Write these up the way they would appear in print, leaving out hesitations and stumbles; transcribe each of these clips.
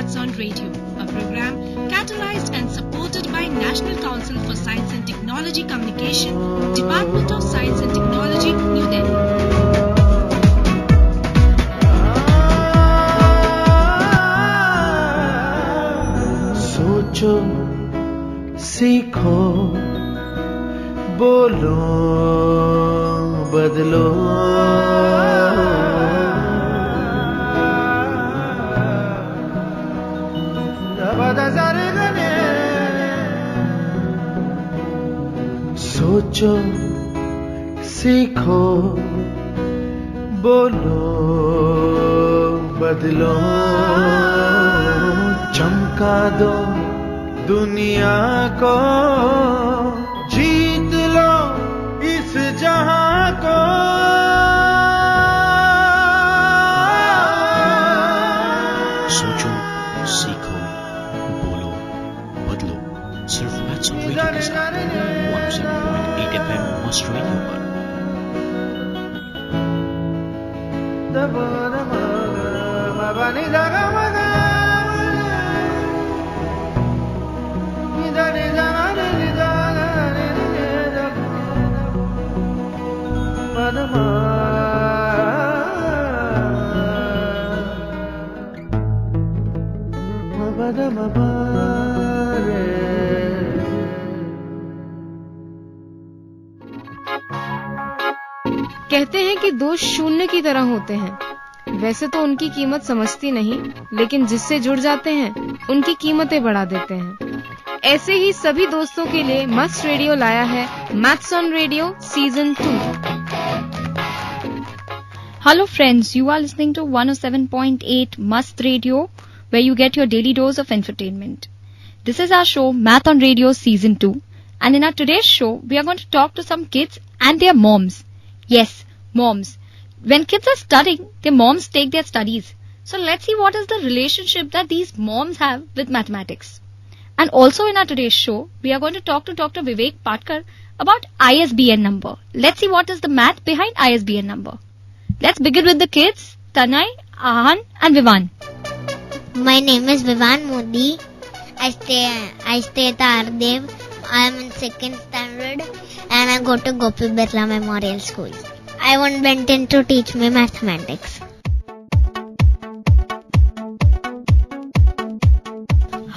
Maths on Radio, a program catalyzed and supported by National Council for Science and Technology Communication, Department of Science and Technology, New Delhi. सोचो, सीखो, बोलो, बदलो, सोचो, सीखो, बोलो, बदलो, चमका दो दुनिया को, जीत लो इस जहां को। सोचो, सीखो, बोलो, बदलो। सिर्फ मैथ्स ऑन रेडियो के साथ 107.8 FM मस्ट रेडियो पर। कहते हैं कि दोस्त शून्य की तरह होते हैं। वैसे तो उनकी कीमत समझती नहीं, लेकिन जिससे जुड़ जाते हैं उनकी कीमतें बढ़ा देते हैं। ऐसे ही सभी दोस्तों के लिए मस्त रेडियो लाया है maths on radio season 2। Hello friends, you are listening to 107.8 Must Radio, where you get your daily dose of entertainment. This is our show Math on Radio Season 2, and in our today's show, we are going to talk to some kids and their moms. Yes, moms. When kids are studying, their moms take their studies. So let's see what is the relationship that these moms have with mathematics. And also in our today's show, we are going to talk to Dr. Vivek Patkar about ISBN number. Let's see what is the math behind ISBN number. Let's begin with the kids, Tanay, Ahan and Vivan. My name is Vivan Modi. I stay at Ardev. I am in 2nd standard and I go to Gopi Birla Memorial School. I want Benton to teach me mathematics.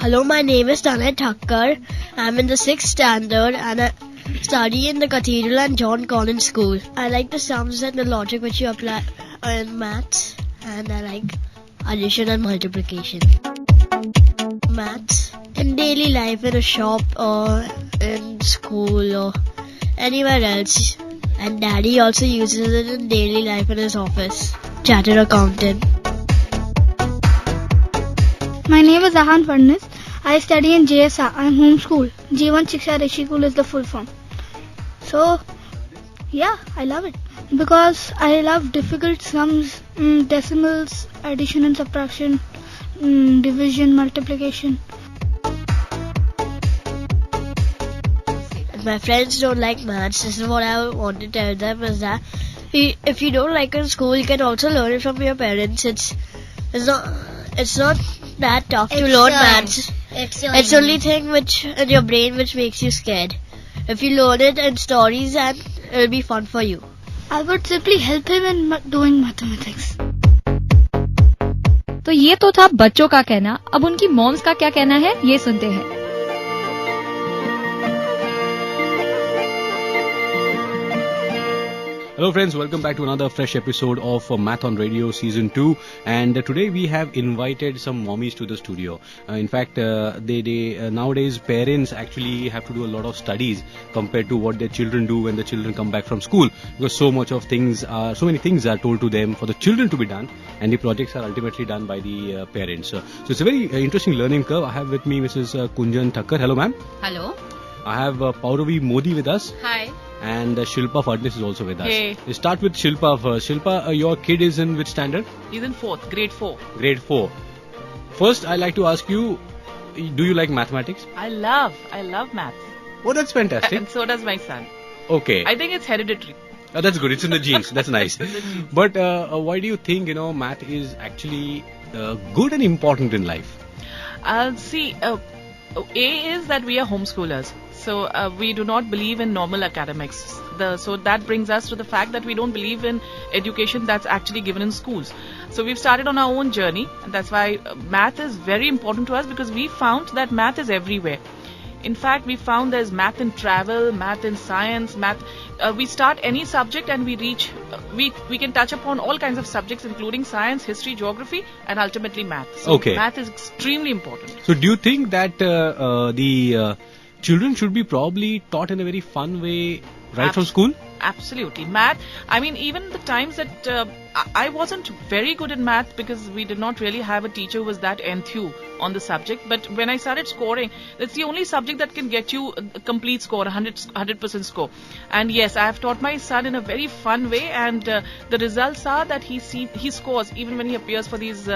Hello, my name is Tanay Thakkar. I am in the 6th standard and I study in the Cathedral and John Collins School. I like the sums and the logic which you apply in maths, and I like addition and multiplication. Maths in daily life, in a shop or in school or anywhere else. And Daddy also uses it in daily life in his office. Chartered accountant. My name is Ahan Farnes. I study in JSR. I am homeschooled. G1 Shiksha Rishikul is the full form. So, yeah, I love it. Because I love difficult sums, decimals, addition and subtraction, division, multiplication. My friends don't like maths. This is what I want to tell them, is that if you don't like it in school, you can also learn it from your parents. It's not that tough to learn maths. It's the only thing which in your brain which makes you scared. If you learn it in stories, and it'll be fun for you. I would simply help him in doing mathematics. तो ये तो था बच्चों का कहना। अब उनकी moms का क्या कहना है, ये सुनते हैं। Hello friends, welcome back to another fresh episode of Math on Radio Season 2, and today we have invited some mommies to the studio. In fact, nowadays parents actually have to do a lot of studies compared to what their children do when the children come back from school, because so many things are told to them for the children to be done, and the projects are ultimately done by the parents. So it's a very interesting learning curve. I have with me Mrs. Kunjan Thakkar. Hello ma'am. Hello. I have Pauravi Modi with us. Hi. And Shilpa Fadnis is also with us. Hey. Let's start with Shilpa first. Shilpa, your kid is in which standard? He's in 4th, grade 4. Grade 4. First, I'd like to ask you, do you like mathematics? I love maths. Oh, that's fantastic. And so does my son. Okay. I think it's hereditary. Oh, that's good. It's in the genes. That's nice. But why do you think, math is actually good and important in life? See, A is that we are homeschoolers. So we do not believe in normal academics. So that brings us to the fact that we don't believe in education that's actually given in schools. So we've started on our own journey, and that's why math is very important to us, because we found that math is everywhere. In fact, we found there's math in travel, math in science, math. We start any subject and we reach. We can touch upon all kinds of subjects, including science, history, geography, and ultimately math. So Okay. math is extremely important. So do you think that the children should be probably taught in a very fun way right from school? Absolutely. Math, I mean, even the times that I wasn't very good in math, because we did not really have a teacher who was that enthused on the subject. But when I started scoring, that's the only subject that can get you a complete score, 100% score. And yes, I have taught my son in a very fun way, and the results are that he scores even when he appears for these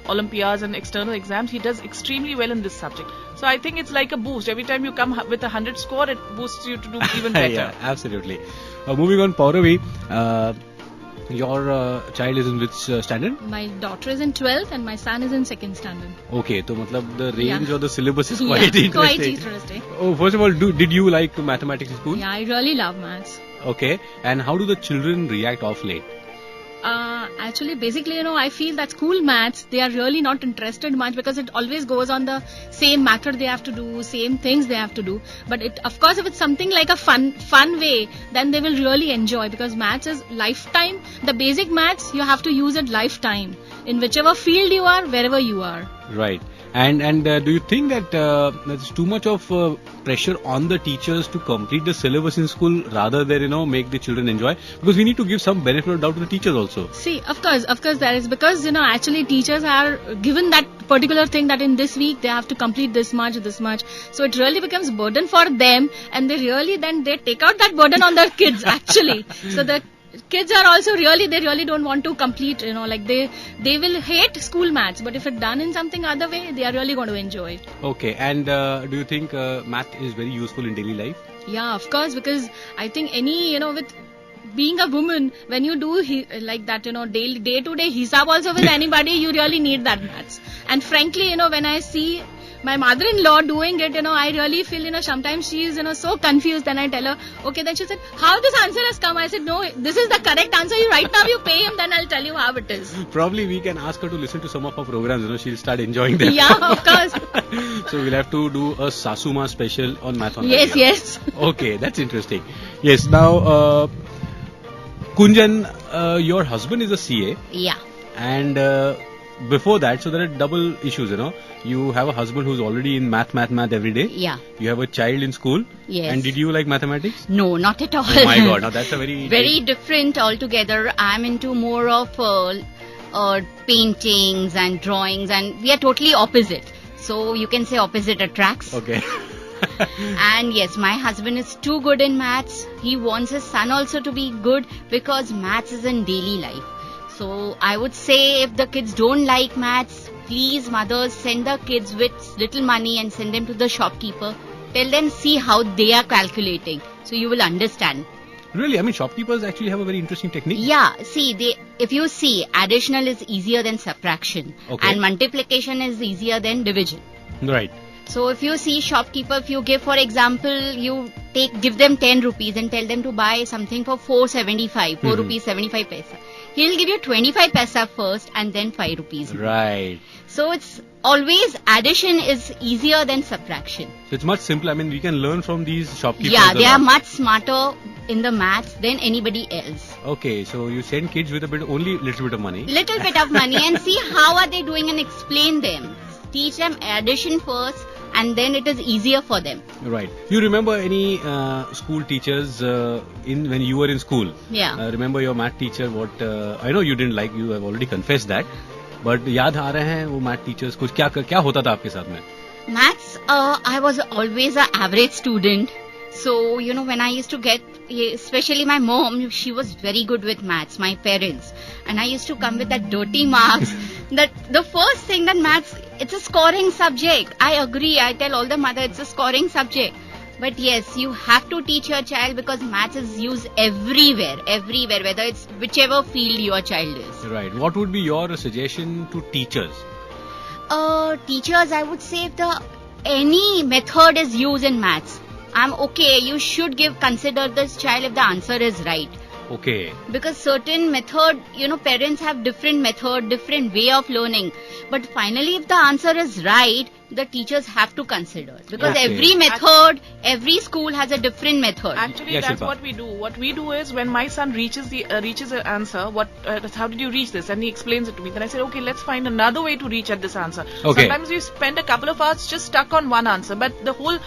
Olympiads and external exams. He does extremely well in this subject. So I think it's like a boost. Every time you come with a 100 score, it boosts you to do even better. Yeah, absolutely. Moving on, Pauravi, your child is in which standard? My daughter is in 12th and my son is in 2nd standard. Okay, so matlab the range Yeah. or the syllabus is Yeah, quite interesting. quite interesting. Oh, first of all, did you like mathematics in school? Yeah, I really love maths. Okay, and how do the children react off late? Actually, basically, I feel that school maths, they are really not interested much, because it always goes on the same matter they have to do, same things they have to do. But of course, if it's something like a fun way, then they will really enjoy, because maths is lifetime. The basic maths, you have to use it lifetime, in whichever field you are, wherever you are. Right. And do you think that there's too much of pressure on the teachers to complete the syllabus in school rather than make the children enjoy? Because we need to give some benefit of doubt to the teachers also. See, of course there is, because actually teachers are given that particular thing that in this week they have to complete this much. So it really becomes burden for them, and they take out that burden on their kids actually. So the kids are also they really don't want to complete, like they will hate school maths, but if it's done in something other way, they are really going to enjoy. Okay, and do you think math is very useful in daily life? Yeah, of course, because I think with being a woman, when you do like that, day to day hisab also with anybody, you really need that maths. And frankly, when I see my mother-in-law doing it, I really feel, sometimes she is, so confused. Then I tell her, okay, then she said, how this answer has come? I said, no, this is the correct answer. Right now you pay him, then I'll tell you how it is. Probably we can ask her to listen to some of our programs, she'll start enjoying them. Yeah, of course. So we'll have to do a Sasuma special on math on Yes, radio. yes. Okay, that's interesting. Yes, now, Kunjan, your husband is a CA. Yeah. And before that, so there are double issues, You have a husband who's already in math every day. Yeah. You have a child in school. Yes. And did you like mathematics? No, not at all. Oh my God, now that's a very... Very different altogether. I'm into more of paintings and drawings, and we are totally opposite. So you can say opposite attracts. Okay. And yes, my husband is too good in maths. He wants his son also to be good, because maths is in daily life. So I would say, if the kids don't like maths, please mothers, send the kids with little money and send them to the shopkeeper. Tell them, see how they are calculating. So you will understand. Really? I mean, shopkeepers actually have a very interesting technique. Yeah, see, if you see, additional is easier than subtraction. Okay. And multiplication is easier than division. Right. So if you see shopkeeper, if you give, for example, you give them 10 rupees and tell them to buy something for 4.75, 4 rupees 75 paisa. He'll give you 25 paisa first and then 5 rupees. Right. So it's always addition is easier than subtraction. So it's much simpler. I mean, we can learn from these shopkeepers. Yeah, they a are lot. much smarter in the maths than anybody else. Okay, so you send kids with only little bit of money. Little bit of money and see how are they doing and explain them. Teach them addition first, and then it is easier for them. Right. You remember any school teachers when you were in school? Yeah. Remember your math teacher? What I know you didn't like. You have already confessed that. But याद आ रहे हैं वो math teachers कुछ क्या होता था आपके साथ में? Maths, I was always an average student. So, when I used to get, especially my mom, she was very good with maths, my parents. And I used to come with that dirty marks. That the first thing that maths, it's a scoring subject. I agree. I tell all the mother it's a scoring subject. But yes, you have to teach your child, because maths is used everywhere, whether it's whichever field your child is. Right. What would be your suggestion to teachers? teachers, I would say if any method is used in maths, I'm okay. You should consider this child if the answer is right. Okay. Because certain method, parents have different method, different way of learning. But finally, if the answer is right, the teachers have to consider. Because every method, every school has a different method. Actually, that's what we do. What we do is when my son reaches an answer, how did you reach this? And he explains it to me. Then I said, okay, let's find another way to reach at this answer. Okay. Sometimes we spend a couple of hours just stuck on one answer. But the whole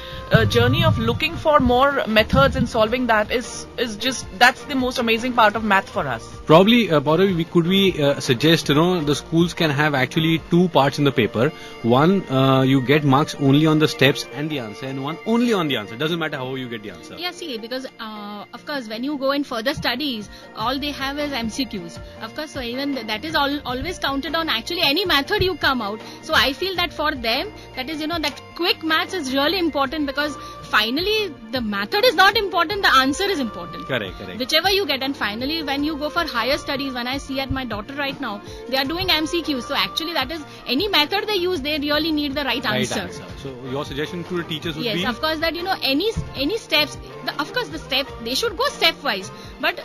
journey of looking for more methods and solving that is just, that's the most amazing part of math for us. Probably, Pauravi, could we suggest, the schools can have actually two parts in the paper. One, you get marks only on the steps and the answer, and one only on the answer. Doesn't matter how you get the answer. Yeah, see, because of course when you go in further studies, all they have is MCQs. Of course, so even that is always counted on actually any method you come out. So I feel that for them, that is, that quick maths is really important, because finally the method is not important, the answer is important. Correct. Whichever you get. And finally when you go for higher studies, when I see at my daughter right now, they are doing MCQs. So actually that is, any method they use, they really need the right answer. So your suggestion to the teachers would be? Yes, of course, that any steps, of course the step, they should go stepwise, but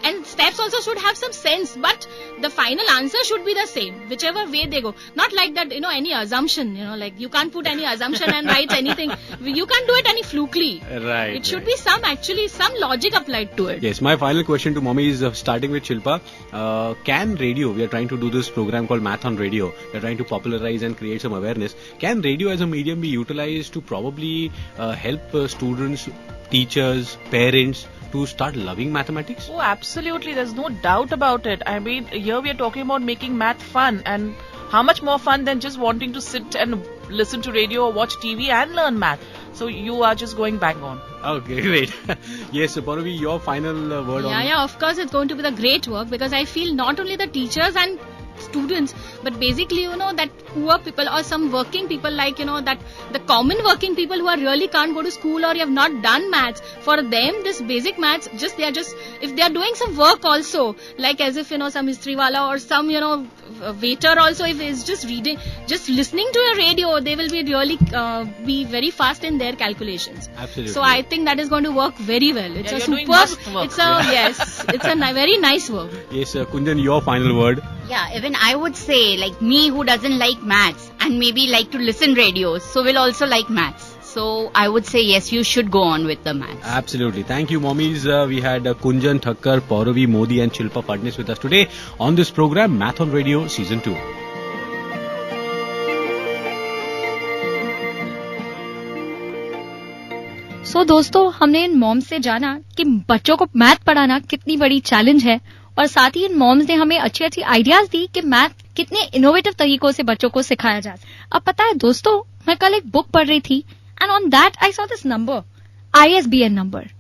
and steps also should have some sense, but the final answer should be the same, whichever way they go. Not like that, any assumption, like you can't put any assumption and write anything. You can't do it any flukely. Right. It should be some logic applied to it. Yes, my final question to Mommy is starting with Shilpa. Can radio, we are trying to do this program called Math on Radio. We are trying to popularize and create some awareness. Can radio as a medium be utilized to probably help students, teachers, parents to start loving mathematics? Oh, absolutely. There's no doubt about it. I mean, here we are talking about making math fun, and how much more fun than just wanting to sit and listen to radio or watch TV and learn math. So you are just going bang on. Okay, great. Yes, so Pauravi, your final word on... Yeah, of course it's going to be the great work, because I feel not only the teachers and students, but basically, that poor people or some working people, like, that the common working people who are really can't go to school or have not done maths, for them this basic maths, if they are doing some work also, like as if, some istri wala or some, waiter also, if it's just reading, just listening to a radio, they will be really be very fast in their calculations. Absolutely. So I think that is going to work very well. It's a superb work. Yes, it's a very nice work. Yes, Kunjan, your final word. Yeah, even I would say, like me who doesn't like maths and maybe like to listen radios, so will also like maths. So I would say yes, you should go on with the maths. Absolutely. Thank you, Mommies. We had Kunjan Thakkar, Pauravi Modi and Shilpa Phadnis with us today on this program, Math on Radio Season 2. So दोस्तों, हमने इन mom से जाना कि बच्चों को math पढ़ाना कितनी बड़ी चैलेंज है, और साथ ही इन मॉम्स ने हमें अच्छी अच्छी आइडियाज दी कि मैथ कितने इनोवेटिव तरीकों से बच्चों को सिखाया जा सकता है। अब पता है दोस्तों, मैं कल एक बुक पढ़ रही थी and on that I saw this number, ISBN number.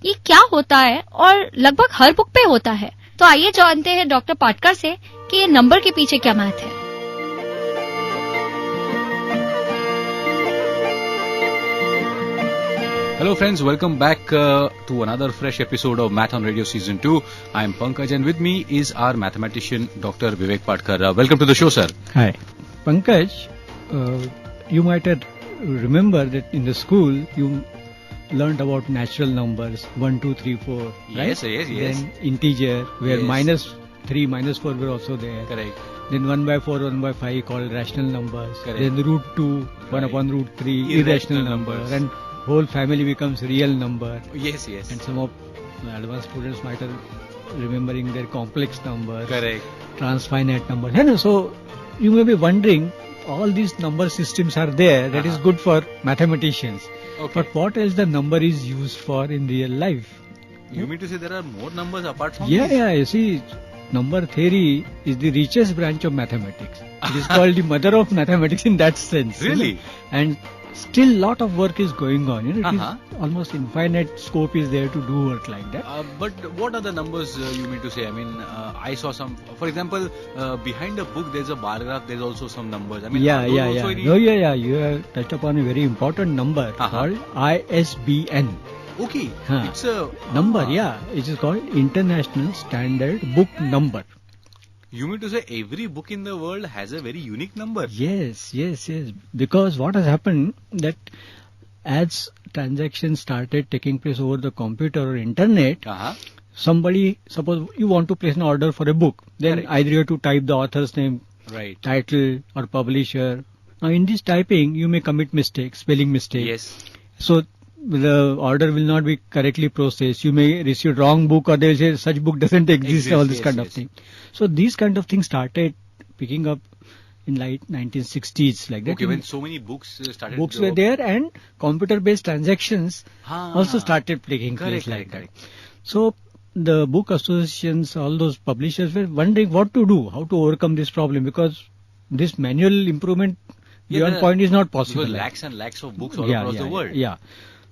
ये क्या होता है और लगभग हर बुक पे होता है। तो आइए जानते हैं डॉक्टर पाटकर से कि ये नंबर के पीछे क्या मैथ है। Hello friends, welcome back to another fresh episode of Math on Radio Season 2. I am Pankaj and with me is our mathematician Dr. Vivek Patkar. Welcome to the show, sir. Hi. Pankaj, you might have remember that in the school you learned about natural numbers 1, 2, 3, 4, right? Yes. Then integer where -3, -4 were also there. Correct. Then 1/4, 1/5 called rational numbers. Correct. Then √2, 1/√3 irrational numbers. And whole family becomes real number. Yes. And some of advanced students might have remembering their complex numbers. Correct. Transfinite numbers. And so you may be wondering, all these number systems are there. That is good for mathematicians. Okay. But what else the number is used for in real life? You mean to say there are more numbers apart from Yeah, these? you see, number theory is the richest branch of mathematics. It is called the mother of mathematics in that sense. Really? And still lot of work is going on. It is almost infinite scope is there to do work like that. But what are the numbers you mean to say? I mean, I saw some, for example, behind a book there's a bar graph, there's also some numbers. I mean, You have touched upon a very important number called ISBN. Okay. It's a number, It is called International Standard Book Number. You mean to say every book in the world has a very unique number? Yes. Because what has happened that as transactions started taking place over the computer or internet, somebody, suppose you want to place an order for a book, then Correct. either you have to type the author's name, Right. title or publisher. Now in this typing you may commit mistakes, spelling mistake. Yes. So the order will not be correctly processed. You may receive wrong book, or they will say such book doesn't exist, all this yes, kind of yes. thing. So these kind of things started picking up in late 1960s, like that. Okay, when so many books started. Books were there, and computer-based transactions Ah. also started taking place Correct, like correct, that. So the book associations, all those publishers were wondering what to do, how to overcome this problem, because this manual improvement beyond there point is not possible. Because like lakhs and lakhs of books all across the world. Yeah.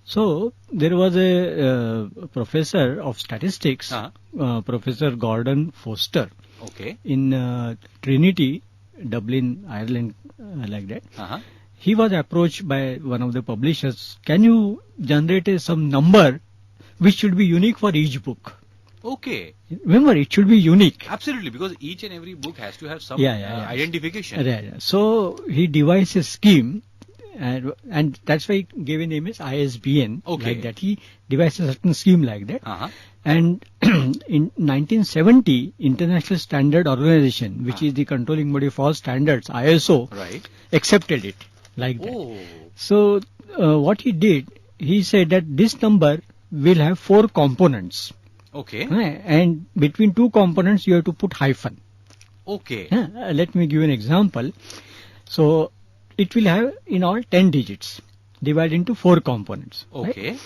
So there was a professor of statistics, Professor Gordon Foster, Okay. in Trinity, Dublin, Ireland, like that. He was approached by one of the publishers. Can you generate some number which should be unique for each book? Okay. Remember, it should be unique. Absolutely, because each and every book has to have some Yeah. identification. Right. So he devised a scheme, and that's why he gave a name as ISBN. Okay. Like that. He devised a certain scheme like that. And in 1970, International Standard Organization, which is the controlling body for all standards, ISO, Right. accepted it like that. Oh. So what he did, he said that this number will have 4 components. Okay. And between 2 components, you have to put hyphen. Okay. Let me give an example. So it will have in all 10 digits, divided into 4 components. Okay. Right?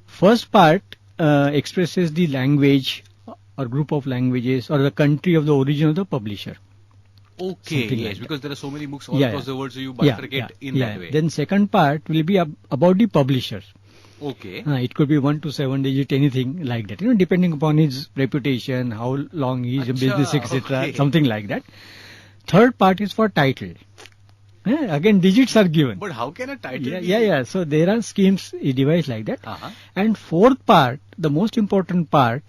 First part expresses the language or group of languages or the country of the origin of the publisher. Okay. Something Yes, like that. because there are so many books all across the world, so you bifurcate in that way. Then second part will be about the publisher. Okay. It could be 1 to 7 digit, anything like that. Depending upon his reputation, how long he is in business, etc. okay. Something like that. Third part is for title. Again, digits are given. But how can a title be? Yeah. So there are schemes devised like that. And fourth part, the most important part,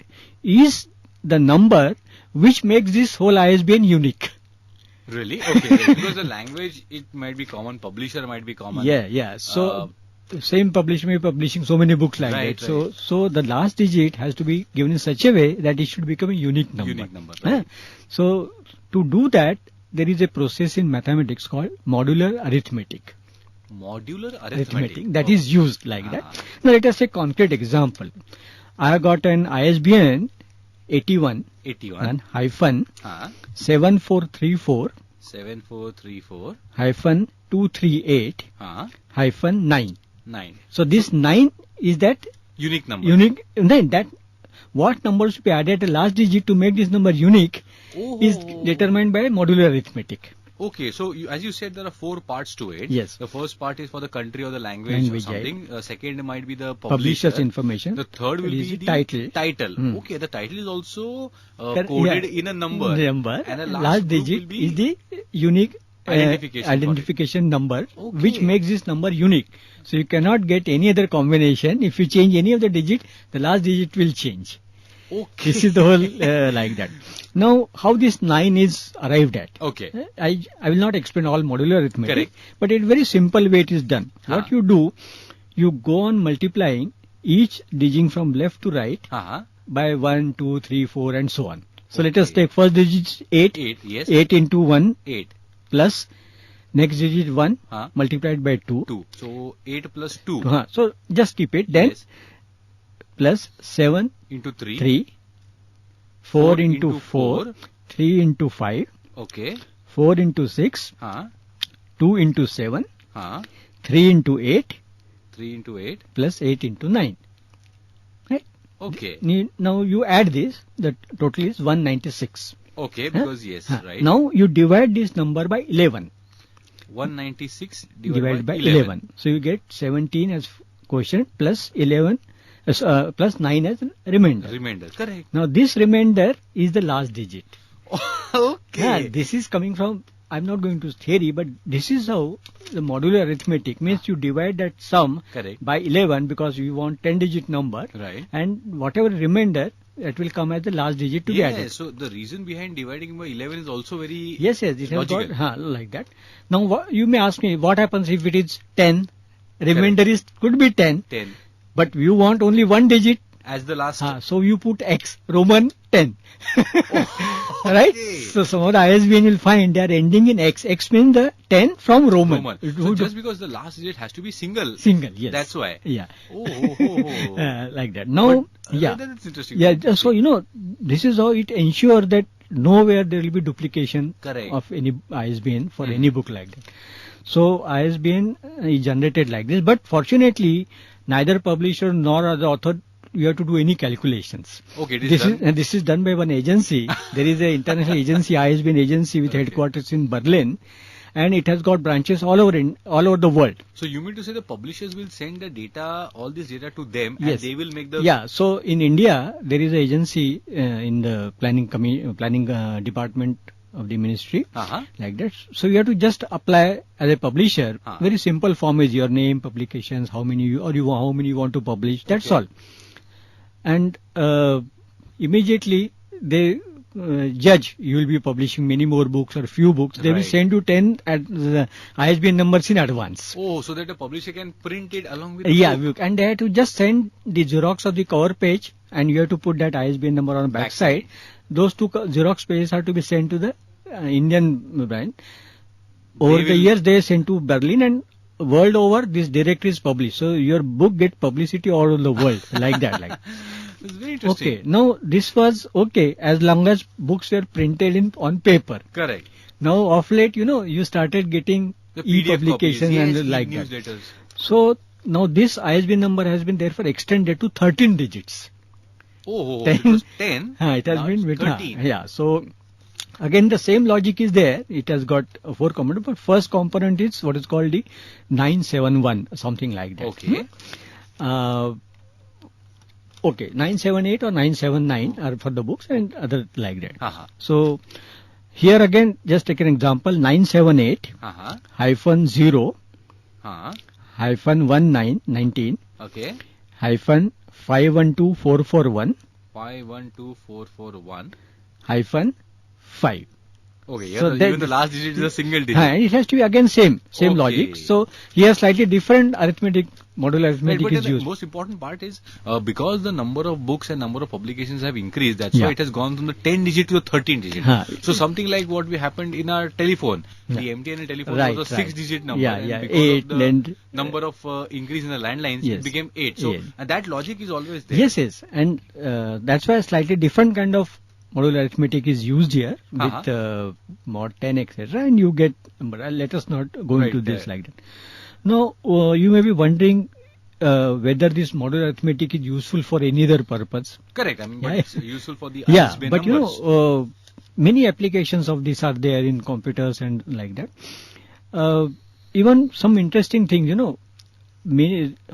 is the number which makes this whole ISBN unique. Really? Okay. Because the language, it might be common, publisher might be common. Yeah. So same publisher may be publishing so many books like Right, that. So the last digit has to be given in such a way that it should become a unique number. Unique number, right. So to do that, there is a process in mathematics called modular arithmetic. Modular arithmetic. That is used like that. Now let us take concrete example. I have got an ISBN 81 hyphen 7434 7434 hyphen 238 hyphen 9. 9. So this 9 is that Unique number. Then that what number should be added at the last digit to make this number unique is determined by modular arithmetic. Okay, so as you said, there are 4 parts to it. Yes. The first part is for the country or the language or something. Second might be the Publisher's information. The third will be the title. Okay, the title is also coded in a number. And the last digit is the unique identification number, which makes this number unique. So you cannot get any other combination. If you change any of the digit, the last digit will change. Okay. This is the whole like that. Now, how this 9 is arrived at? Okay. I will not explain all modular arithmetic, Correct. but in very simple way it is done. What you do, you go on multiplying each digit from left to right by 1, 2, 3, 4 and so on. So let us take first digit 8. 8, yes. 8 into 1. 8. Plus next digit 1 multiplied by 2. 2. So 8 plus 2. So just keep it. Then plus 7 into 3. 3. 4 into 4. 3 into 5. Okay. 4 into 6. 2 into 7. 3 into 8. 3 into 8. Plus 8 into 9. Right? Okay. Now you add this. The total is 196. Okay, because yes, right. Now you divide this number by 11. 196 divided by 11. So you get 17 as quotient plus 11 plus 9 as remainder. Remainder, correct. Now this remainder is the last digit. Okay. This is coming from, I'm not going to theory, but this is how the modular arithmetic means you divide that sum correct. by 11 because you want 10 digit number. Right. And whatever remainder that will come as the last digit to be added. So the reason behind dividing by 11 is also very Yes, it has logical. got like that. Now you may ask me, what happens if it is 10? Remainder is could be 10, 10 but you want only one digit. as the last. So you put X, Roman 10. Right? So some of the ISBN will find they are ending in X. X means the 10 from Roman. So just because the last digit has to be single. Single, yes. That's why. Yeah. Oh. Like that. Now, yeah. That's interesting. Yeah, so this is how it ensures that nowhere there will be duplication Correct. of any ISBN for any book like that. So ISBN is generated like this, but fortunately neither publisher nor the author you have to do any calculations. Okay, this is done by one agency. There is an international agency, ISBN agency with headquarters in Berlin, and it has got branches all over the world. So you mean to say the publishers will send the data, all this data to them, Yes. and they will make the. Yeah. So in India there is an agency in the planning department of the ministry, like that. So you have to just apply as a publisher. Very simple form is your name, publications, how many you want to publish. That's all. And immediately they judge you will be publishing many more books or few books. They will send you 10 at the ISBN numbers in advance. Oh, so that the publisher can print it along with the Yeah, book. and they have to just send the Xerox of the cover page, and you have to put that ISBN number on the back side. Those two Xerox pages are to be sent to the Indian brand. Over the years they sent to Berlin, and world over this directory is published. So your book get publicity all over the world like that. It's very interesting. Okay, now this was okay as long as books were printed on paper. Correct. Now of late, you started getting The PDF e-publication copies, and like that. newsletters. So now this ISBN number has been therefore extended to 13 digits. Oh, 10. it was 10. It has now been it's 13. Yeah, so again the same logic is there. It has got 4 components, but first component is what is called the 971, something like that. Okay. Okay, 978 or 979 are for the books and other like that. So here again, just take an example, 978 hyphen 0 hyphen 19 Okay. hyphen 512441 512441 hyphen 5. Okay, yeah, So even the last digit is a single digit. And it has to be again same Okay. logic. So here slightly different arithmetic, modular arithmetic But is the used. most important part is because the number of books and number of publications have increased, that's Yeah. why it has gone from the 10 digit to the 13 digit. So something like what we happened in our telephone. The MTNL telephone Right, was a 6 digit number. Yeah, and yeah, because 8 of the and number of increase in the landlines, Yes. it became 8. So Yes. and that logic is always there. Yes, and that's why a slightly different kind of modular arithmetic is used here with mod 10 etc. and you get number. Let us not go into this like that. Now you may be wondering whether this modular arithmetic is useful for any other purpose. Correct. I mean, but it's useful for the Yeah, ISBN but numbers. Many applications of this are there in computers and like that. Even some interesting things,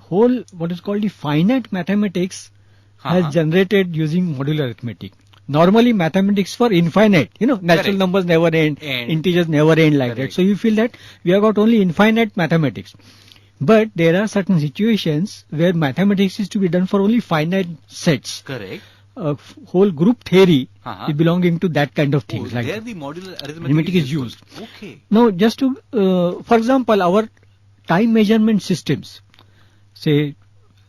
whole what is called the finite mathematics has generated using modular arithmetic. Normally mathematics for infinite, natural Correct. numbers never end, integers never end like that. So you feel that we have got only infinite mathematics. But there are certain situations where mathematics is to be done for only finite sets. Correct. Whole group theory is belonging to that kind of things. There Like the modular arithmetic arithmetic is useful. used. Okay. Now, just to, for example, our time measurement systems, say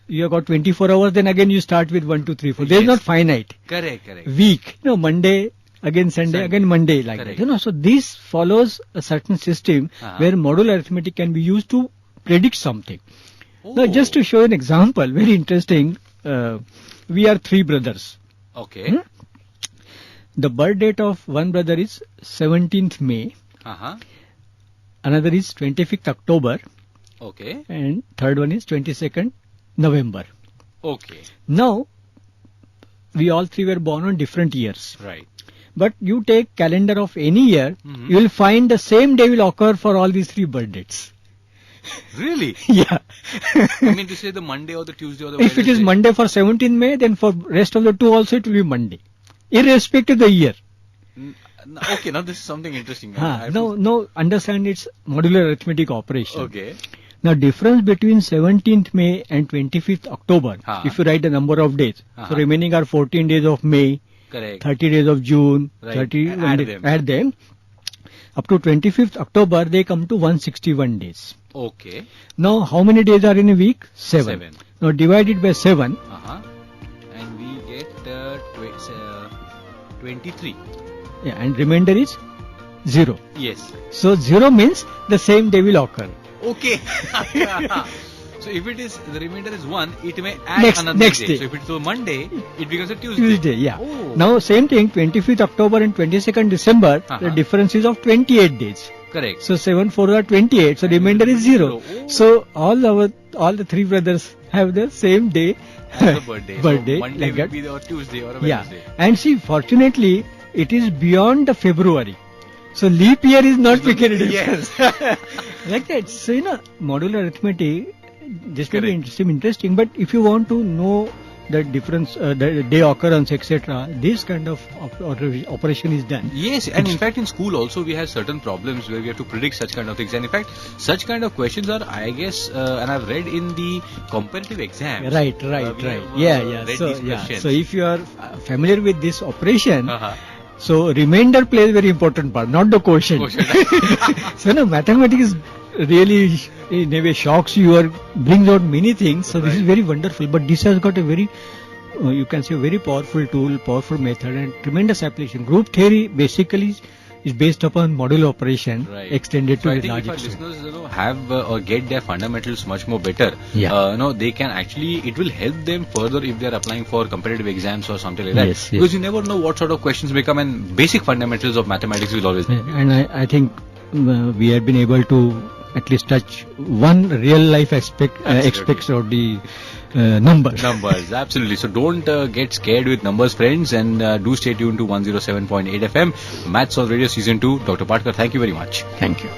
you have got 24 hours, then again you start with 1, 2, 3, 4. There is not finite. Correct. Week, Monday, again Sunday, again Monday, like that. So this follows a certain system where modular arithmetic can be used to predict something. Now, just to show an example, very interesting. We are 3 brothers. Okay. The birth date of one brother is 17th May. Another is 25th October. Okay. And third one is 22nd November. Okay. Now, we all 3 were born on different years. Right. But you take calendar of any year, you will find the same day will occur for all these 3 birth dates. Really? Yeah. I mean to say the Monday or the Tuesday or the If it is Wednesday. Monday for 17th May, then for rest of the 2 also it will be Monday. Irrespective of the year. Okay, now this is something interesting. I have No, understand its modular arithmetic operation. Okay. Now difference between 17th May and 25th October, if you write the number of days, so remaining are 14 days of May, correct, 30 days of June, right. 30 Add them. Up to 25th October, they come to 161 days. Okay. Now, how many days are in a week? 7. Now, divided by 7. And we get 23. Yeah, and remainder is 0. Yes. So, 0 means the same day will occur. Okay. So, if it is, the remainder is 1, it may add another next day. day. So, if it's a Monday, it becomes a Tuesday. Yeah. Oh. Now, same thing, 25th October and 22nd December, the difference is of 28 days. Correct. So 7 4 are 28. So remainder is 0. Oh. So all the three brothers have the same day. As a birthday. birthday So Monday like will that. be or Tuesday or a Yeah. Wednesday. And see, fortunately, it is beyond the February. So leap year is not making a difference. Like that. So modular arithmetic, this may be interesting. But if you want to know the difference, the day occurrence, etc., this kind of operation is done. Yes, and in fact in school also we have certain problems where we have to predict such kind of things, and in fact such kind of questions are, I guess, and I've read in the comparative exams. Right. So if you are familiar with this operation, so remainder plays a very important part, not the quotient. So mathematics is really in a way shocks you or brings out many things. So this is very wonderful. But this has got a very, you can say, very powerful tool, powerful method, and tremendous application. Group theory basically is based upon modular operation extended to a large extent. If our listeners have or get their fundamentals much more better, they can actually, it will help them further if they are applying for competitive exams or something like that. Yes. Because you never know what sort of questions may come, and basic fundamentals of mathematics will always be. And I think we have been able to at least touch one real life aspects of the numbers. Absolutely. So don't get scared with numbers, friends, and do stay tuned to 107.8 FM, Maths on Radio Season 2. Dr. Patkar, thank you very much. Thank you.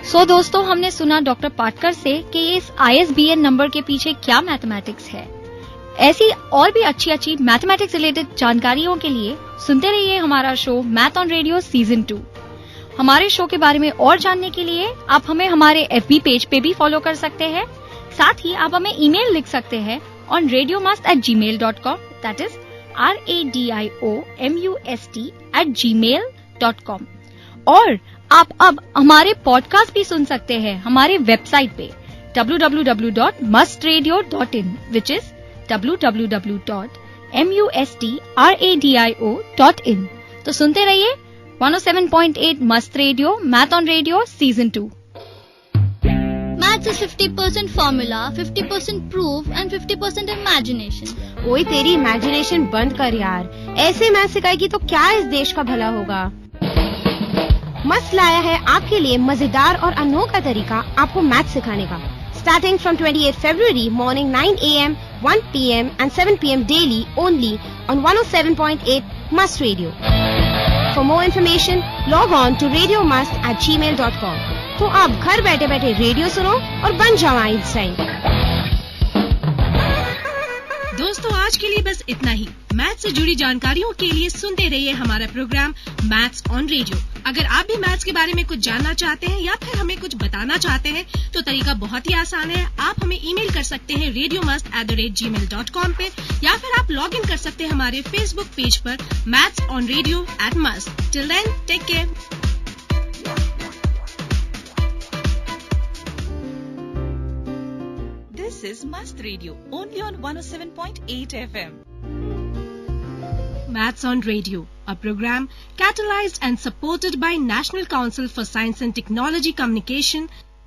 So दोस्तों, हमने सुना doctor Patkar से कि इस ISBN number के पीछे क्या mathematics है। ऐसी और भी अच्छी मैथमेटिक्स रिलेटेड जानकारियों के लिए सुनते रहिए हमारा show math on radio season 2। हमारे शो के बारे में और जानने के लिए आप हमें हमारे FB पेज पे भी फॉलो कर सकते हैं। साथ ही आप हमें ईमेल लिख सकते हैं on radiomust@gmail.com, that is radiomust@gmail.com। और आप अब हमारे पॉडकास्ट भी सुन सकते हैं हमारे वेबसाइट पे www.mustradio.in, which is www.mustradio.in। तो सुनते रहिए 107.8 मस्त radio, math on radio season 2। Maths is 50% formula, 50% proof and 50% imagination। ओए तेरी इमेजिनेशन बंद कर यार, ऐसे मैथ सिखाएगी तो क्या इस देश का भला होगा। मस्त लाया है आपके लिए मजेदार और अनोखा तरीका आपको मैथ सिखाने का। Starting from 28 February morning 9 AM, 1 PM and 7 PM daily only on 107.8 Must Radio. For more information, log on to radiomust@gmail.com। तो आप घर बैठे बैठे रेडियो सुनो और बन जाओ आइंस्टाइन। दोस्तों, आज के लिए बस इतना ही। मैथ से जुड़ी जानकारियों के लिए सुनते रहिए हमारा प्रोग्राम मैथ्स ऑन रेडियो। अगर आप भी मैथ्स के बारे में कुछ जानना चाहते हैं या फिर हमें कुछ बताना चाहते हैं तो तरीका बहुत ही आसान है। आप हमें ईमेल कर सकते हैं radiomust@gmail.com पे, या फिर आप लॉग इन कर सकते हैं हमारे फेसबुक पेज पर maths on radio @must। Till then, take care. This is Must Radio, only on 107.8 FM. Maths on Radio, a program catalyzed and supported by National Council for Science and Technology Communication,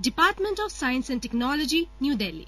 Department of Science and Technology, New Delhi.